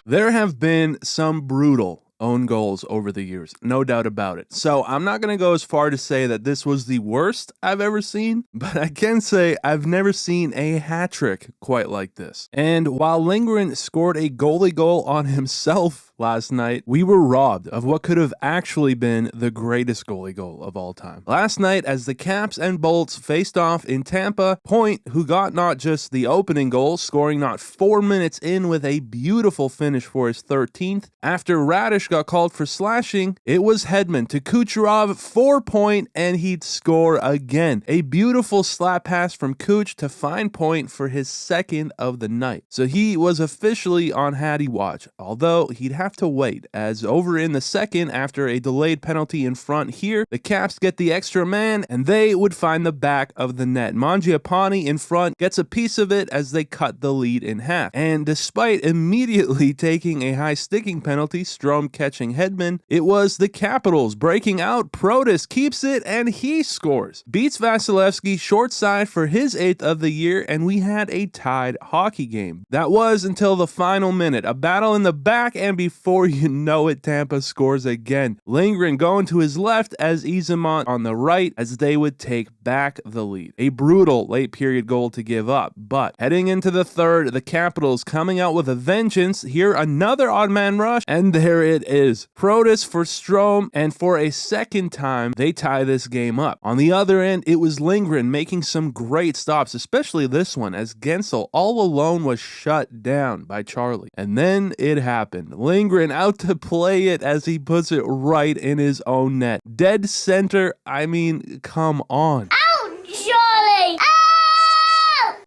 There have been some brutal own goals over the years, no doubt about it. So I'm not going to go as far to say that this was the worst I've ever seen, but I can say I've never seen a hat trick quite like this. And while Lindgren scored a goalie goal on himself last night, we were robbed of what could have actually been the greatest goalie goal of all time. Last night, as the Caps and Bolts faced off in Tampa, Point, who got not just the opening goal, scoring not 4 minutes in with a beautiful finish for his 13th, after Radish got called for slashing, it was Hedman to Kucherov for Point, and he'd score again. A beautiful slap pass from Kuch to find Point for his second of the night. So he was officially on Hattie watch, although he'd have to wait, as over in the second, after a delayed penalty in front here, the Caps get the extra man, and they would find the back of the net. Mangiapane in front gets a piece of it as they cut the lead in half. And despite immediately taking a high sticking penalty, Strome catching Hedman, it was the Capitals breaking out. Protas keeps it, and he scores. Beats Vasilevsky short side for his 8th of the year, and we had a tied hockey game. That was until the final minute. A battle in the back, and before you know it, Tampa scores again. Lindgren going to his left as Isamont on the right as they would take back the lead. A brutal late period goal to give up, but heading into the third, the Capitals coming out with a vengeance. Here another odd man rush, and there it is. Protas for Strome, and for a second time, they tie this game up. On the other end, it was Lindgren making some great stops, especially this one, as Gensel all alone was shut down by Charlie. And then it happened. Lindgren out to play it as he puts it right in his own net. Dead center, I mean, come on. Ouch, Charlie!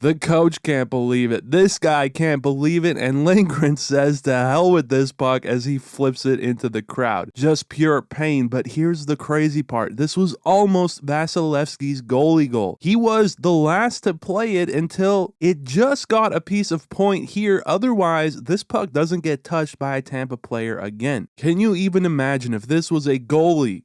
The coach can't believe it. This guy can't believe it, and Lindgren says to hell with this puck as he flips it into the crowd. Just pure pain, but here's the crazy part. This was almost Vasilevsky's goalie goal. He was the last to play it until it just got a piece of Point here. Otherwise, this puck doesn't get touched by a Tampa player again. Can you even imagine if this was a goalie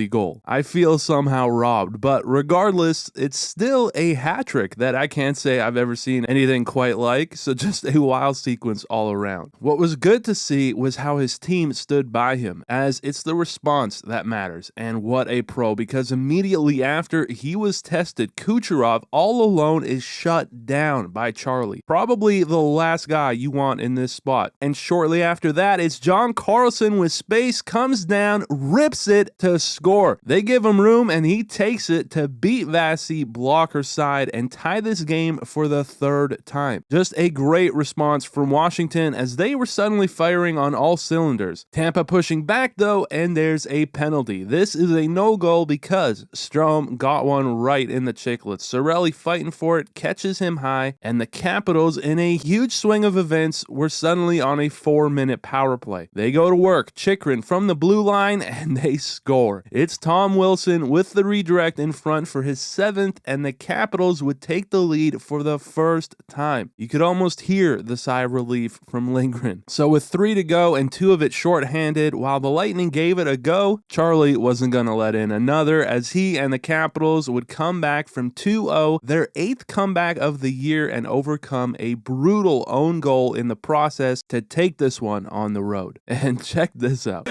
goal? I feel somehow robbed, but regardless, it's still a hat trick that I can't say I've ever seen anything quite like, so just a wild sequence all around. What was good to see was how his team stood by him, as it's the response that matters, and what a pro, because immediately after he was tested, Kucherov all alone is shut down by Charlie. Probably the last guy you want in this spot. And shortly after that, it's John Carlson with space, comes down, rips it to score. They give him room, and he takes it to beat Vasi blocker side and tie this game for the third time. Just a great response from Washington as they were suddenly firing on all cylinders. Tampa pushing back though, and there's a penalty. This is a no goal because Strome got one right in the chicklets. Cirelli fighting for it, catches him high, and the Capitals, in a huge swing of events, were suddenly on a 4-minute power play. They go to work, Chychrun from the blue line, and they score. It's Tom Wilson with the redirect in front for his 7th, and the Capitals would take the lead for the first time. You could almost hear the sigh of relief from Lindgren. So with 3 to go and 2 of it shorthanded, while the Lightning gave it a go, Charlie wasn't going to let in another as he and the Capitals would come back from 2-0, their 8th comeback of the year, and overcome a brutal own goal in the process to take this one on the road. And check this out.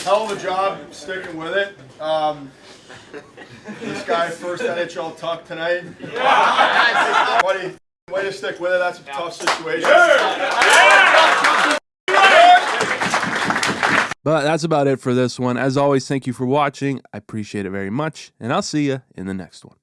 Hell of a job sticking with it. This guy first NHL tuck tonight. Buddy, way to stick with it. That's a tough situation. But that's about it for this one. As always, thank you for watching. I appreciate it very much, and I'll see you in the next one.